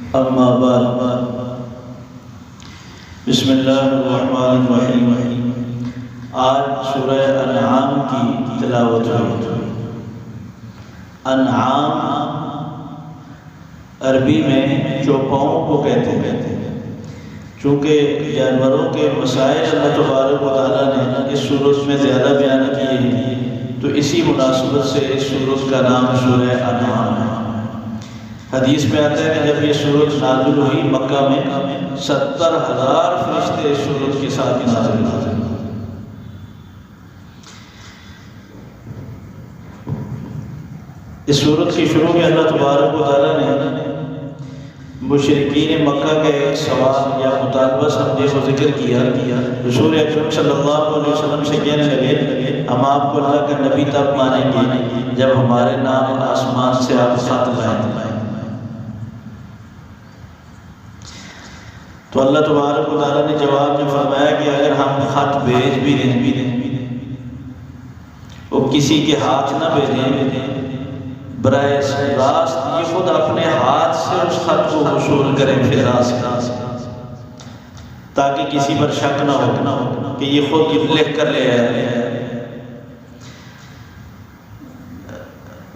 اما بعد، بسم اللہ الرحمن الرحیم۔ آج سورہ انعام کی تلاوت ہوئی۔ انعام عربی میں چوپاؤں کو کہتے ہیں، چونکہ جانوروں کے مسائل اللہ تبارک و تعالیٰ نے اس سورت میں زیادہ بیان کیے ہیں، تو اسی مناسبت سے اس سورت کا نام سورہ انعام ہے۔ حدیث میں آتا ہے کہ جب یہ سورت نازل ہوئی مکہ میں 70,000 فرشتے اس سورت کے ساتھ نازل ہوئے۔ اس سورت کی شروع میں اللہ تبارک و تعالیٰ نے مشرکین مکہ کا ایک سوال یا مطالبہ سمجھے کو ذکر کیا۔ رسول اکرم صلی اللہ علیہ وسلم سے کہنے لگے، ہم آپ کو اللہ کا نبی تب مانیں گے جب ہمارے نام آسمان سے آپ خط لائیں۔ تو اللہ تبارک و تعالیٰ نے جواب میں فرمایا کہ اگر ہم خط بھیج بھی دیں، وہ کسی کے ہاتھ نہ بھیجیں، براہ راست یہ خود اپنے ہاتھ سے اس خط کو وصول کریں فراز تاکہ کسی پر شک نہ ہو کہ یہ خود لکھ کر لے آئے۔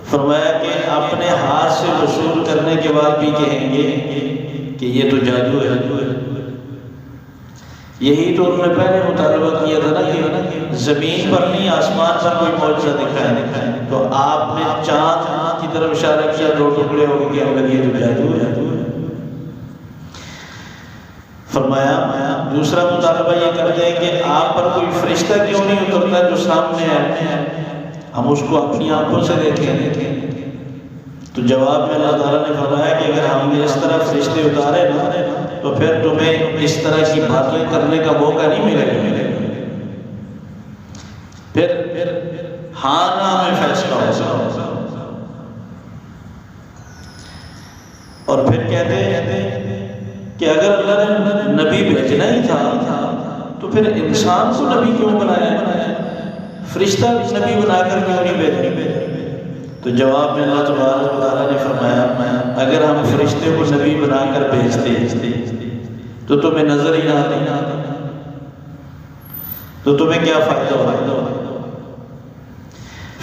فرمایا کہ اپنے ہاتھ سے وصول کرنے کے بعد بھی کہیں گے کہ یہ تو جادو ہے۔ یہی تو انہوں نے پہلے مطالبہ کیا تھا نا کہ زمین پر نہیں آسمان پر کوئی معجزہ دکھائے، تو آپ نے چاند کی طرف اشارہ کیا، دو ٹکڑے ہو گئے، اگر یہ تو جادو ہے۔ فرمایا دوسرا مطالبہ یہ کرتے ہیں کہ آپ پر کوئی فرشتہ کیوں نہیں اترتا جو سامنے ہے، ہم اس کو اپنی آنکھوں سے دیکھیں۔ تو جواب میں اللہ تعالیٰ نے فرمایا کہ اگر ہم نے اس طرح فرشتے اتارے نا تو پھر تمہیں اس طرح کی باتیں کرنے کا موقع نہیں ملے گا، پھر ہاں نہ میں فیصلہ ہوگا۔ اور پھر کہتے ہیں کہ اگر اللہ نے نبی بھیجنا ہی تھا تو پھر انسان کو نبی کیوں بنایا، فرشتہ نبی بنا کر کیوں نہیں بھیجا؟ تو جواب میں اللہ تبارک و تعالیٰ نے فرمایا اگر ہم فرشتے کو نبی بنا کر بھیجتے تو تمہیں نظر ہی نہ آتی، تو تمہیں کیا فائدہ ہوا؟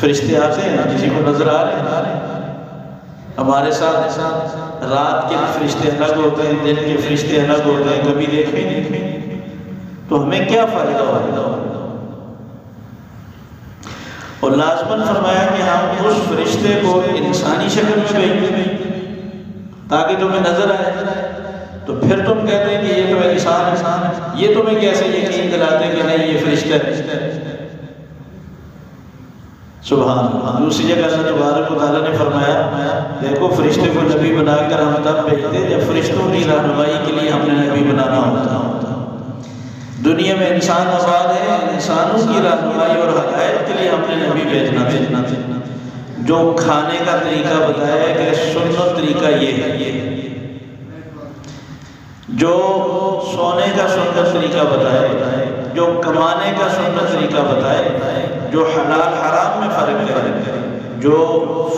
فرشتے آتے ہیں، کسی کو نظر آ رہے ہیں؟ ہمارے ساتھ رات کے فرشتے الگ ہوتے ہیں، دن کے فرشتے الگ ہوتے ہیں، کبھی دیکھیں نہیں، تو ہمیں کیا فائدہ ہوا؟ اور لازماً فرمایا کہ ہم اس فرشتے کو انسانی شکل میں بھیجیں تاکہ تمہیں نظر آئے، تو پھر تم کہتے ہیں کہ یہ تو انسان ہے، یہ تمہیں کیسے یقین دلاتے کہ نہیں یہ فرشتہ ہے؟ سبحان اللہ۔ دوسری جگہ اللہ تبارک و تعالیٰ نے فرمایا دیکھو فرشتے کو نبی بنا کر ہم تب بھیجتے جب فرشتوں کی رہنمائی کے لیے ہم نے نبی بنانا ہوتا۔ دنیا میں انسان آباد ہے، انسانوں کی رہنمائی اور ہدایت کے لیے ہم نے نبی بھیجنا تھا، جو کھانے کا طریقہ بتایا کہ سنت طریقہ یہ ہے، جو سونے کا سنت طریقہ بتائے، جو کمانے کا سنت طریقہ بتائے، جو حلال حرام میں فرق کرے، جو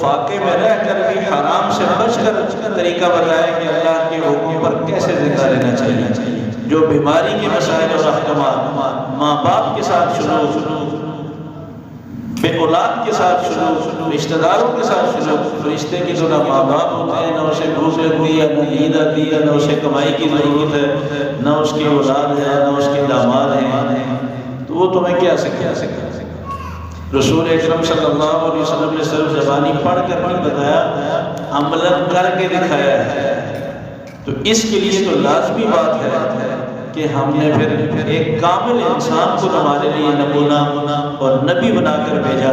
فاقے میں رہ کر بھی حرام سے بچ کر طریقہ بتائے کہ اللہ کے حکم پر کیسے زندہ رہنا چاہیے، جو بیماری کے مسائل اور احکامات، ماں باپ کے ساتھ سلوک، بے اولاد کے ساتھ سلوک، رشتہ داروں کے ساتھ سلوک۔ فرشتے کی تو نہ ماں باپ ہوتے ہیں، نہ اسے بھوک لگتی ہے، نہ نیند آتی ہے، نہ اسے کمائی کی ضرورت ہے، نہ اس کی اولاد ہے، نہ اس کے داماد ہیں، تو وہ تمہیں کیا سکھا؟ رسول اکرم صلی اللہ علیہ وسلم نے صرف زبانی پڑھ کر بھی بتایا، عملاً کر کے دکھایا ہے۔ تو اس کے لیے تو لازمی بات ہے کہ ہم نے پھر ایک کامل انسان کو ہمارے لیے نمونہ اور نبی بنا کر بھیجا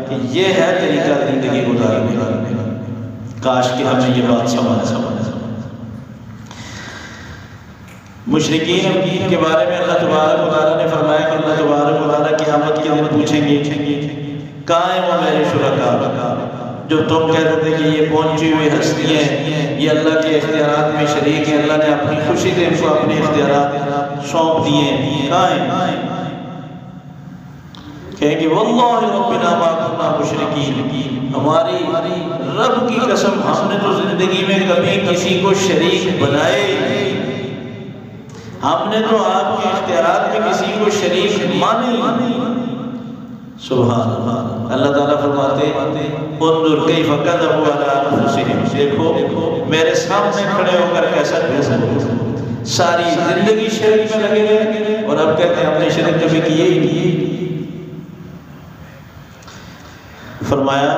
کہ یہ ہے طریقہ زندگی گزارنے کا۔ کاش کہ ہمیں یہ بات سمجھ۔ مشرکین کے بارے میں اللہ تبارک و تعالیٰ نے فرمایا کہ اللہ تبارک و تعالیٰ قیامت کے دن پوچھیں گے کہاں ہیں وہ میرے شرکاء جو تم کہتے تھے کہ یہ پہنچی ہوئی ہستی ہیں، یہ اللہ کے اختیارات میں شریک ہیں، اللہ نے اپنی خوشی سے ان کو اپنے اختیارات سونپ دیے ہیں، کہاں ہیں؟ کہیں گے واللہ ربنا ما کنا مشرکین، ہماری رب کی قسم ہم نے تو زندگی میں کبھی کسی کو شریک بنائے نہیں، ہم نے تو آپ کے اختیارات میں کسی کو شریک مانے نہیں۔ سبحان اللہ۔ اللہ تعالیٰ فرماتے انظر کیف کذبوا علی انفسہم، دیکھو میرے سامنے کھڑے ہو کر کیسا جھوٹ، ساری زندگی شرک میں لگے رہے اور اب کہتے ہیں ہم نے شرک کبھی کیے ہی نہیں۔ فرمایا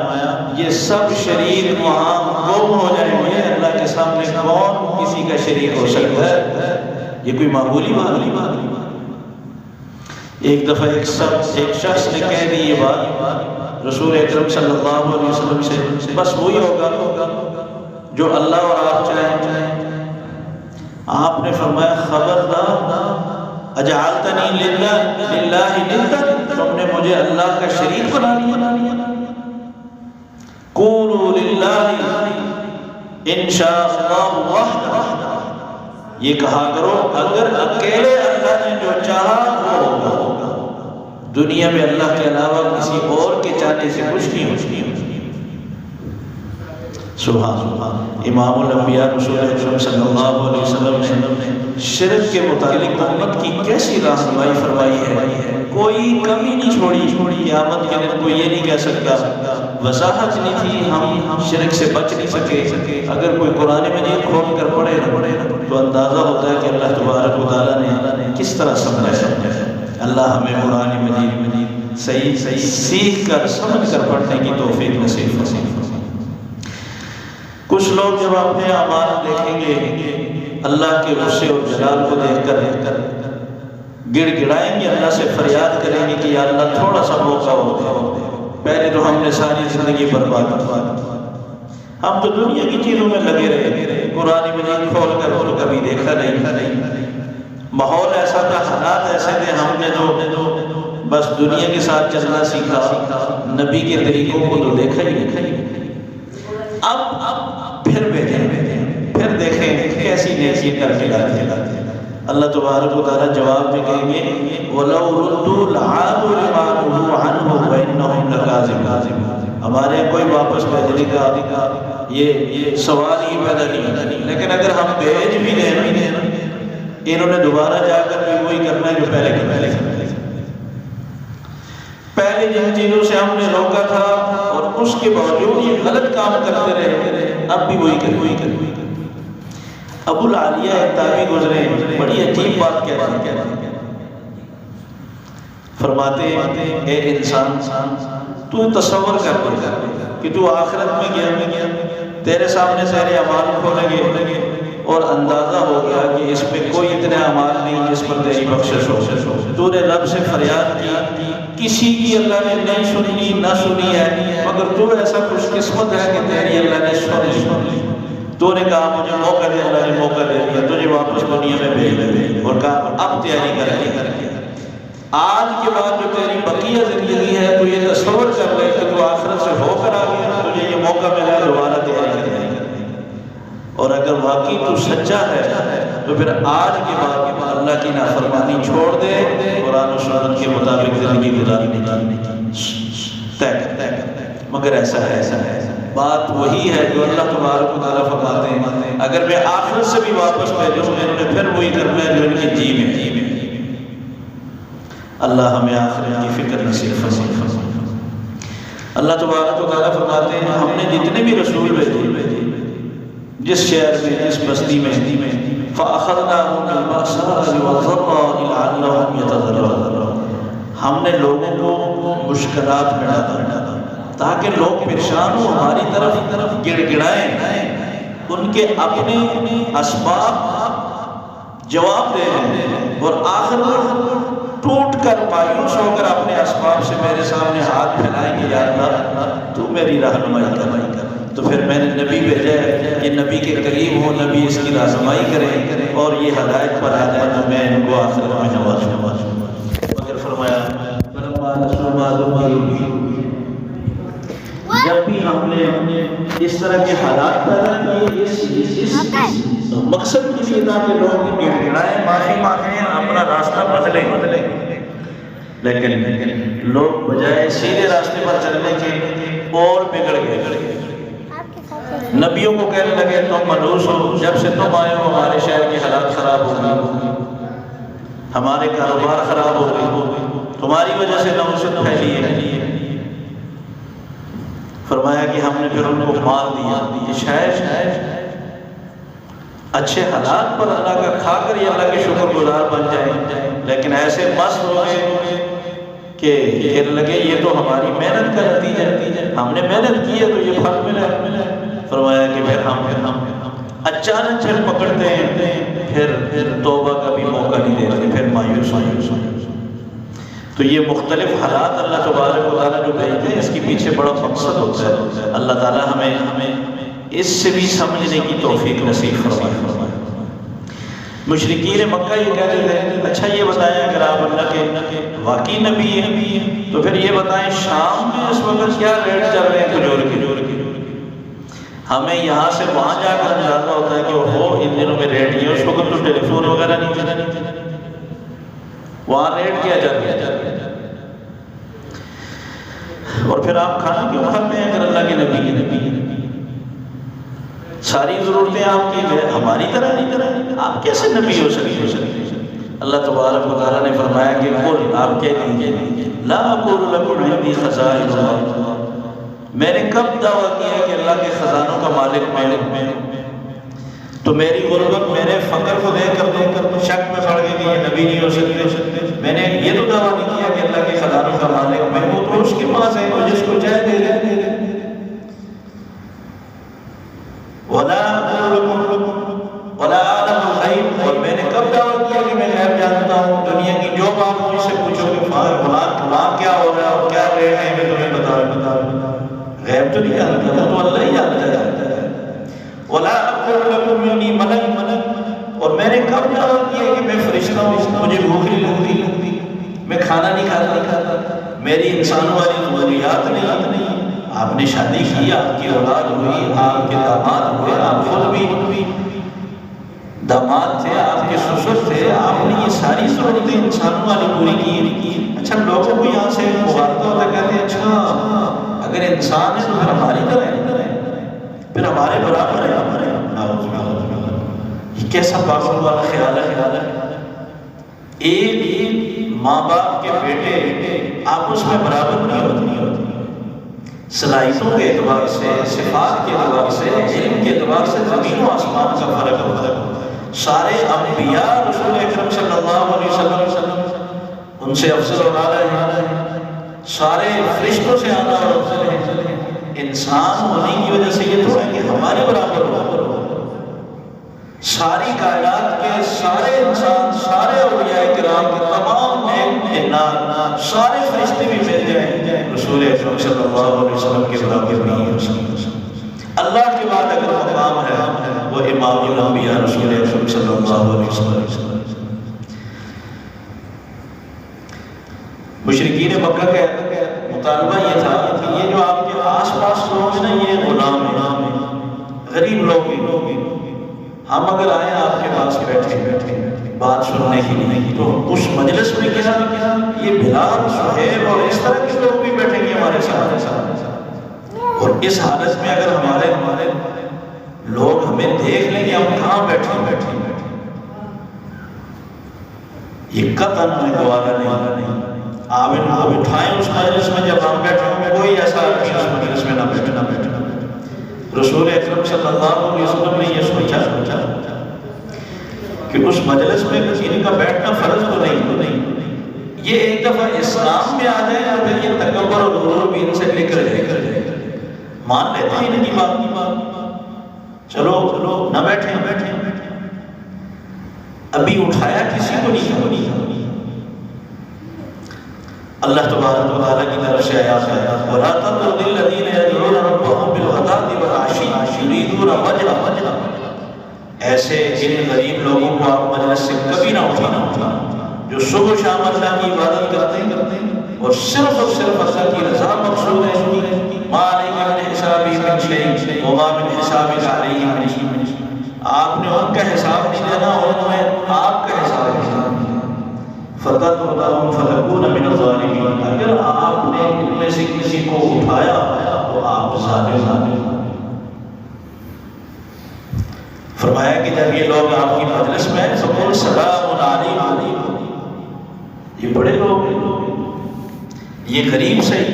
یہ سب شریک وہاں گم ہو جائیں گے، اللہ کے سامنے کون کسی کا شریک ہو سکتا ہے؟ یہ کوئی معمولی بات نہیں۔ ایک دفعہ ایک شخص نے کہہ دی یہ بات رسول اکرم صلی اللہ علیہ وسلم سے، بس وہی ہوگا جو اللہ اور آپ چاہیں۔ آپ نے فرمایا خبردار، اجعلتنی للہ ندا، تم نے مجھے اللہ کا شریک بنا لیا۔ قولوا للہ ان شاء اللہ وحدہ، یہ کہا کرو اگر اکیلے اللہ نے جو چاہا وہ ہوگا، دنیا میں اللہ کے علاوہ کسی اور کے چاہنے سے کچھ نہیں ہوتی۔ سبحان اللہ۔ امام الانبیاء رسول اکرم صلی اللہ علیہ وسلم نے شرک کے متعلق امت کی کیسی رہنمائی فرمائی ہے، کوئی کمی نہیں چھوڑی۔ قیامت کے دن کوئی یہ نہیں کہہ سکتا وضاحت نہیں تھی، ہم شرک سے بچ نہیں سکے۔ اگر کوئی قرآن مجید کھول کر پڑھے تو اندازہ ہوتا ہے کہ اللہ تبارک و تعالیٰ نے کس طرح سمجھایا۔ اللہ ہمیں قرآن مجید صحیح سیکھ کر سمجھ کر پڑھنے کی توفیق نصیب فرمائے۔ کچھ لوگ جب اپنے اعمال دیکھیں گے اللہ کے غصے اور جلال کو دیکھ کر گڑ گڑائیں گے، اللہ سے فریاد کریں گے کہ یا اللہ تھوڑا سا موقع ہو دے، پہلے تو ہم نے ساری زندگی برباد کر، ہم تو دنیا کی چیزوں میں لگے رہے، قرآن مجید کھول کر اور کبھی دیکھا نہیں، ماحول ایسا تھا، حالات ایسے تھے، ہم نے جو بس دنیا کے ساتھ چلنا سیکھا، نبی کے طریقوں کو تو دیکھا ہی نہیں۔ اب پھر دیکھیں کیسی نیکی کر کے لاتے ہیں۔ اللہ تبارک و تعالیٰ جواب میں کہیں گے وَلَوْ رُدُّوا لَعَادُوا لِمَا نُهُوا عَنْهُ وَإِنَّهُمْ لَكَاذِبُونَ، ہمارے کوئی واپس بھیجنے کا یہ سوال ہی پیدا نہیں، لیکن اگر ہم بھیج بھی دیں انہوں نے دوبارہ جا کر بھی وہی کرنا ہے جو پہلے جن چیزوں سے ہم نے روکا تھا اور اس کے باوجود یہ غلط کام کرتے رہے، اب بھی وہی کریں۔ ابو العالیہ ایک تابعی گزرے، بڑی عجیب بات کہتے ہیں، فرماتے اے انسان تو تصور کر کہ تو آخرت میں گیا، تیرے سامنے تیرے اعمال کھولے گے اور اندازہ ہو گیا کہ اس میں کوئی اتنے اعمال نہیں جس پر تیری بخشش ہو، تو نے رب سے فریاد کی، کسی کی اللہ نے نہیں سنی ہے، مگر تو ایسا خوش قسمت ہے کہ تیری اللہ نے سن لی، تو نے کہا مجھے موقع دے، اللہ نے موقع دے دیا، تجھے واپس دنیا میں بھیج دے، اور کہا اب تیاری کر کے آج کے بعد جو تیری بقیہ زندگی ہے تو یہ تصور کر لے کہ تو آخرت سے ہو کر آ گیا، تجھے یہ موقع ملا دوبارہ تیاری کرنے۔ اور اگر واقعی تو سچا ہے تو پھر آج کے بعد اللہ کی نافرمانی چھوڑ دے، قرآن و سنت کے مطابق زندگی گزارنے طے کر۔ مگر ایسا ہے بات وہی ہے جو اللہ تبارک و تعالیٰ فرماتے ہیں اگر میں آخرت سے بھی واپس بھیجوں انہوں نے پھر وہی کرنا ہے جو ان کی جی میں۔ اللہ ہمیں آخرت کی فکر نصیب فرمائے۔ اللہ تبارک و تعالیٰ فرماتے ہیں ہم نے جتنے بھی رسول بھیجے جس شہر میں جس بستی میں فَأَخَذْنَاهُمْ بِالْبَأْسَاءِ وَالضَّرَّاءِ لَعَلَّهُمْ يَتَضَرَّعُونَ، ہم نے لوگوں کو مشکلات میں ڈالا تاکہ لوگ پریشان ہوں، ہماری طرف گڑ گڑائیں، ان کے اپنے اسباب جواب دے دیں اور آخر ٹوٹ کر مایوس ہو کر اپنے اسباب سے میرے سامنے ہاتھ پھیلائیں گے، یا اللہ تو میری رہنمائی کر۔ تو پھر میں نے نبی بھیجا ہے کہ نبی کے قریب ہو، نبی اس کی رہنمائی کرے اور یہ ہدایت پر آ جائے تو میں ان کو آخرت میں نوازوں۔ مگر فرمایا جب بھی ہم نے اس طرح کے حالات پیدا کیے اس مقصد کے لیے تھا کہ لوگ گڑگڑائیں، معافی مانگیں، اپنا راستہ بدلیں، لیکن لوگ بجائے سیدھے راستے پر چلنے کے اور بگڑ گئے، نبیوں کو کہنے لگے تم ملوث ہو، جب سے تم آئے ہو ہمارے شہر کی حالات خراب ہو گئی، ہمارے کاروبار خراب ہو گئے، تمہاری وجہ سے نوسط پھیلی ہے۔ فرمایا کہ ہم نے پھر ان کو مال دیا، یہ شاید اچھے حالات پر اللہ کا کھا کر یہ اللہ کے شکر گزار بن جائے، لیکن ایسے مست ہو گئے کہ کہنے لگے یہ تو ہماری محنت کا نتیجہ ہے، ہم نے محنت کی ہے تو یہ پھل ملا ہے۔ فرمایا کہ پھر ہم اچانک پھر پکڑتے ہیں، پھر توبہ کا بھی موقع نہیں دیتے، پھر مایوس ہو۔ تو یہ مختلف حالات اللہ تبارک و تعالیٰ جو بھیجتے ہیں، اس کے پیچھے بڑا مقصد ہوتا ہے۔ اللہ تعالیٰ ہمیں اس سے بھی سمجھنے کی توفیق نصیب فرمائے۔ مشرکین مکہ یہ کہتے تھے اچھا یہ بتائیں اگر آپ اللہ کے واقعی نبی ہیں تو پھر یہ بتائیں شام میں اس وقت کیا ریٹ چل رہے ہیں کھجور کے؟ ہمیں یہاں سے وہاں جا کر اندازہ ہوتا ہے کہ وہ ان دنوں میں ریٹ نہیں ہے، اس وقت تو ٹیلی فون وغیرہ نہیں چلے، وہاں ریٹ کیا جاتا ہے۔ اور پھر آپ کھانا کیوں کھاتے ہیں اگر اللہ کے نبی ہیں؟ ساری ضرورتیں آپ کی ہماری طرح نہیں، آپ کیسے نبی ہو سکتے؟ اللہ تبارک و تعالیٰ نے فرمایا کہ قل آپ کہہ دیجئے لا اقول لکم عندی خزائن اللہ، میں نے کب دعویٰ کیا کہ اللہ کے خزانوں کا مالک میں ہوں؟ تو میری غربت میرے فقر کو دیکھ کر شک میں پڑ گئی کہ یہ نبی نہیں ہو سکتے۔ میں نے یہ تو دعویٰ نہیں کیا کہ اللہ کے خزانوں کا مالک میں ہوں، تو اس کے پاس ہے وہ جس کو چاہے دے دے۔ وَلَا أَعْلَمُ الْغَيْبَ، اور میں نے کب دعویٰ کیا کہ میں غیب جانتا ہوں؟ دنیا کی جو بات مجھ سے پوچھو کہ وہاں کیا ہو رہا ہے، کیا ریٹ ہے، میں تمہیں بتا غیب تو نہیں جانتا، تو اللہ ہی جانتا ہے۔ وَلَا أَقُولُ لَكُمْ إِنِّي مَلَكٌ، اور میں نے کب دعویٰ کیا کہ میں فرشتہ ہوں، مجھے بھوک نہیں لگتی، میں کھانا نہیں کھاتا، میری انسانوں والی ضروریات نہیں۔ آپ نے شادی کی، آپ کی اولاد ہوئی، آپ کے داماد ہوئے، آپ خود بھی داماد تھے، آپ کے سسر تھے، آپ نے یہ ساری ضرورتیں انسانوں والی پوری کی۔ اچھا لوگوں کو یہاں سے مغالطہ ہوتا کہتے ہیں اچھا اگر انسان ہے تو پھر ہماری طرح ہے، پھر ہمارے برابر ہے۔ یہ کیسا پاگل والا خیال ہے؟ ایک ماں باپ کے بیٹے آپس میں برابر نہیں ہوتے، صلاحیتوں کے اعتبار سے، صفات کے اعتبار سے، علم کے اعتبار سے زمین و آسمان کا فرق ہوتا ہے۔ سارے انبیاء رسول اکرم صلی اللہ علیہ وسلم ان سے افضل اور اعلیٰ ہیں، سارے فرشتوں سے اعلیٰ اور افضل ہیں۔ انسان ہونے کی وجہ سے یہ تھوڑا کہ ہمارے برابر ہو، ساری کائنات کے سارے انسان، سارے اولیاء کرام کے تمام نیک جنات، سارے فرشتے بھی مل جائیں رسول اکرم صلی اللہ علیہ وسلم کے برابر نہیں ہے۔ اللہ کے بعد اگر مقام ہے وہ امام الانبیاء رسول اکرم صلی اللہ علیہ وسلم۔ مشرکین مکہ کا مطالبہ یہ تھا کہ یہ جو آپ کے آس پاس لوگ ہیں نا، یہ غلام ہیں، غریب لوگ ہیں، ہم اگر آئیں آپ کے پاس بیٹھے بات سننے کے لیے تو اس مجلس میں کیا یہ بلال، صہیب اور اس طرح کے لوگ بھی بیٹھیں گے ہمارے ساتھ، اور اس حالت میں اگر ہمارے لوگ ہمیں دیکھ لیں کہ ہم کہاں بیٹھے یہ قطعاً گوارا نہیں۔ آپ ان کو اٹھائیں اس مجلس میں، جب ہم بیٹھیں کوئی ایسا آدمی اس مجلس میں نہ بیٹھے۔ رسول اکرم صلی اللہ علیہ وسلم نے یہ سوچا کہ اس مجلس میں ان کا بیٹھنا فرض تو نہیں، یہ ایک دفعہ اسلام میں آ جائے اور پھر یہ تکبر اور غرور بھی ان سے نکل جائے، مان لیتے ہیں ان کی بات، چلو نہ بیٹھیں۔ ابھی اٹھایا کسی کو نہیں۔ اللہ تبارک و تعالیٰ کی طرف سے آیات ہے وَلَا تَطْرُدِ الَّذِينَ يَدْعُونَ رَبَّهُمْ بِالْغَدَاةِ وَالْعَشِيِّ يُرِيدُونَ وَجْهَهُ، ایسے ان غریب لوگوں کو آپ مجلس سے کبھی نہ اٹھانا جو صبح و شام اللہ کی عبادت کرتے ہیں اور صرف اللہ کی رضا مقصود ہے۔ مَا عَلَيْكَ مِنْ حِسَابِهِم مِّن شَيْءٍ وَمَا مِنْ حِسَابِكَ عَلَيْهِم مِّن شَيْءٍ، آپ نے ان کا حساب نہیں دینا اور انہیں آپ کا حساب دینا۔ فتقتلهم فتكون من الظالمین، اگر آپ نے ان میں سے کسی کو اٹھایا تو آپ ظالم۔ فرمایا کہ جب یہ لوگ آپ کی مجلس میں ہیں فقل سلام علیکم، یہ بڑے لوگ ہیں، یہ غریب صحیح،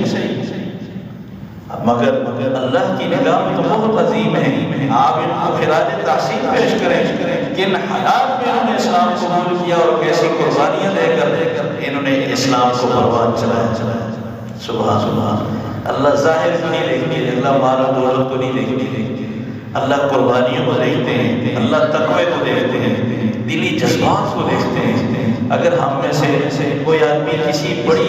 مگر اللہ کی نگاہ میں تو بہت عظیم ہے، آپ ان کو خراج تحسین پیش کریں، کن حالات میں انہوں نے اسلام قبول کیا اور کیسی قربانیاں دے کر انہوں نے اسلام کو پروان چلایا۔ سبحان اللہ ظاہر کو نہیں دیکھتے، اللہ مال و دولت کو نہیں دیکھتے، اللہ قربانیوں کو دیکھتے ہیں، اللہ تقوی کو دیکھتے ہیں، دلی جذبات کو دیکھتے ہیں۔ اگر ہم میں سے کوئی آدمی کسی بڑی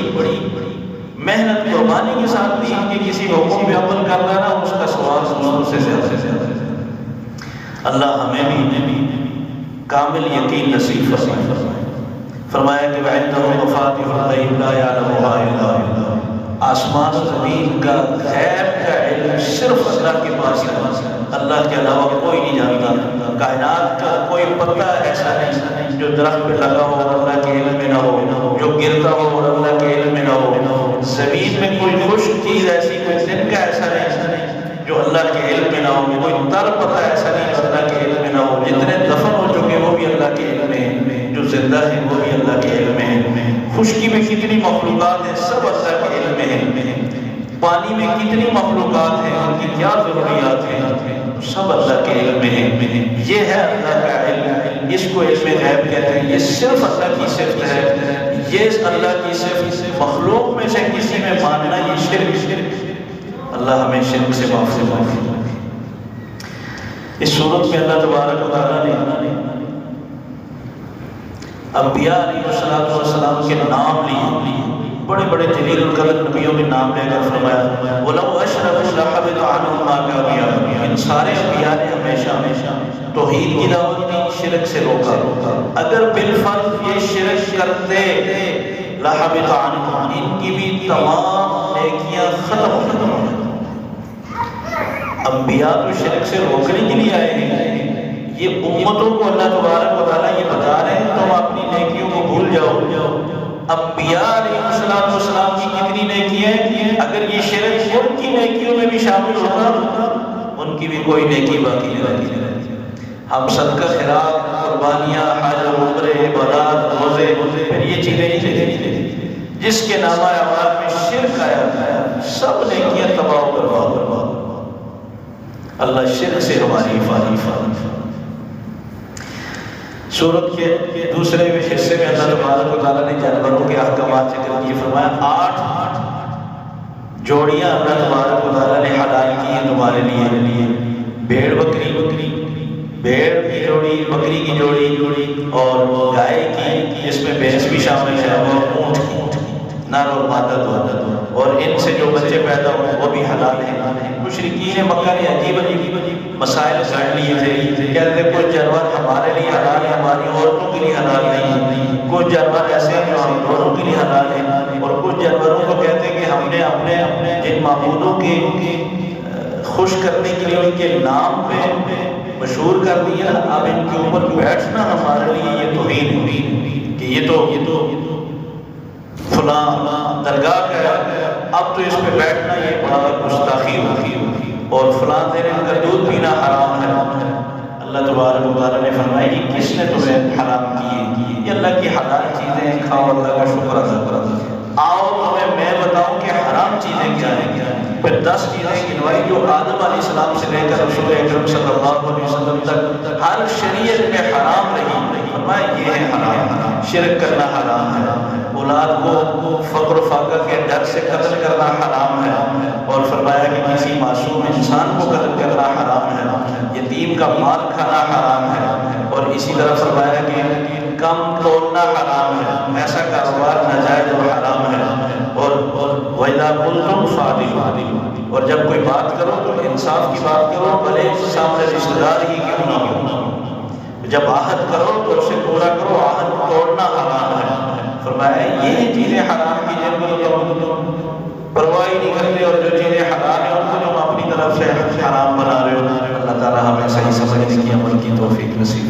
محنت قربانی کے ساتھ دین کے کسی حکم پہ عمل کر رہا ہے نا، اس کا ثواب دوسروں سے زیادہ۔ اللہ ہمیں بھی کامل یقین نصیب فرمائے۔ فرمایا کہ وَعِندَهُ مَفَاتِحُ الْغَيْبِ لَا يَعْلَمُهَا إِلَّا هُوَ، آسمان و زمین کا غیب کا علم صرف اللہ کے پاس ہے، اللہ کے علاوہ کوئی نہیں جانتا۔ کائنات کا کوئی پتہ ایسا نہیں جو درخت پہ لگا ہو اور اللہ کے علم میں نہ ہو، جو گرتا ہو اور اللہ کے علم میں نہ ہو۔ زمین میں کوئی خشک چیز ایسی، کوئی دن کا ایسا نہیں جو اللہ کے علم میں نہ ہو، کوئی تر پتہ ایسا نہیں جو اللہ کے علم میں نہ ہو۔ جتنے دفن ہو چکے وہ بھی اللہ کے علم میں، جو زندہ ہیں وہ بھی اللہ کے علم میں۔ خشکی میں کتنی مخلوقات ہیں سب اللہ کے علم میں ہیں، پانی میں کتنی مخلوقات ہیں ان کی کیا ضروریات ہیں سب اللہ کے علم میں ہیں۔ یہ ہے اللہ کا علم، اس کو علم غیب کہتے ہیں، یہ صرف اللہ کی صفت ہے۔ یہ اللہ کی صفت مخلوق میں سے کسی میں ماننا یہ شرک، اللہ ہمیں شرک سے محفوظ رکھے۔ اس صورت میں اللہ تبارک و تعالیٰ نے انبیاء علیہ السلام کے نام لیے، بڑے بڑے جلیل القدر نبیوں کے نام لے کر فرمایا وَلَوْ أَشْرَكُوا لَحَبِطَ عَنْهُمْ مَا كَانُوا يَعْمَلُونَ۔ ان سارے انبیاء نے ہمیشہ توحید کی دعوت دی، شرک سے روکا۔ اگر بالفرض یہ شرک کرتے لَحَبِطَ عَنْهُمْ، ان کی بھی تمام نیکیاں ختم ہو جاتی۔ انبیاء تو شرک سے روکنے کے لیے آئے ہیں، یہ امتوں کو اللہ تبارک و تعالیٰ یہ بتا رہے ہیں تم اپنی نیکیوں کو بھول جاؤ۔ انبیاء علیہ السلام کی کتنی نیکیاں ہیں، اگر یہ شرک ان کی نیکیوں میں بھی شامل ہوتا ان کی بھی کوئی نیکی باقی نہیں رہتی۔ ہم صدقہ خیرات، قربانیاں، حج و عمرے، عبادات، روزے، پھر یہ چیزیں نہیں دیتے، جس کے نامہ اعمال میں شرک آیا سب نیکیاں تباہ و برباد۔ اللہ شرک سے ہماری حفاظت۔ سورت کے دوسرے حصے میں اللہ تبارک و تعالیٰ نے جانوروں کے احکامات ذکر کیے، فرمایا 8 جوڑیاں اللہ تبارک و تعالیٰ نے حلال کی ہیں تمہارے لیے، بھیڑ بکری، بھیڑ کی جوڑی، بکری کی جوڑی اور گائے کی، جس میں بھینس بھی شامل ہے، اور اونٹ کی، نر اور مادہ دونوں، اور ان سے جو بچے پیدا ہوئے وہ بھی حلال ہیں۔ مشرکین مکہ نے عجیب مسائل گھڑ لیے تھے، کہتے ہیں کچھ جانور ہمارے لیے حلال ہیں، ہماری عورتوں کے لیے حلال نہیں، کچھ جانور ایسے ہیں جو ہم دونوں کے لیے حلال ہیں، اور کچھ جانوروں کو کہتے ہیں کہ ہم نے اپنے جن معبودوں کے خوش کرنے کے لیے ان کے نام پہ مشہور کر دیا، اب ان کے اوپر بیٹھنا ہمارے لیے یہ توہین ہے کہ یہ تو فلاں درگاہ کا ہے، اب تو اس پہ بیٹھنا یہ بڑا گستاخی ہوگی، اور فلاں دن ان کا دودھ پینا حرام ہے۔ اللہ تبارک و تعالیٰ نے فرمایا کہ کس نے تمہیں حرام کیے؟ یہ اللہ کی حلال چیزیں کھاؤ، اللہ کا شکر ادا کرو۔ آؤ تمہیں میں بتاؤں کہ حرام چیزیں کیا ہیں، پھر 10 چیزیں گنوائی جو آدم علیہ السلام سے لے کر رسول اکرم صلی اللہ علیہ وسلم تک ہر شریعت میں حرام رہی۔ فرمایا یہ ہے حرام، شرک کرنا حرام ہے، اولاد کو فقر و فاقہ کے ڈر سے قتل کرنا حرام ہے، اور فرمایا کہ کسی معصوم انسان کو قتل کرنا حرام ہے، یتیم کا مال کھانا حرام ہے، اور اسی طرح فرمایا کہ کم توڑنا حرام ہے، ایسا کاروبار ناجائز اور حرام ہے، اور وَإِذَا قُلْتُمْ فَعْدِلُوا، اور جب کوئی بات کرو تو انصاف کی بات کرو، بھلے سامنے رشتہ دار ہی کیوں نہ ہو، جب عہد کرو تو اسے پورا کرو، عہد توڑنا حرام ہے۔ فرمایا یہ چیزیں حرام کی جن کو تم پرواہ نہیں کرتے، اور جو چیزیں حلال ہیں ان کو تم اپنی طرف سے حرام بنا رہے ہو۔ اللہ تعالیٰ ہمیں صحیح سمجھنے کی عمل کی توفیق نصیب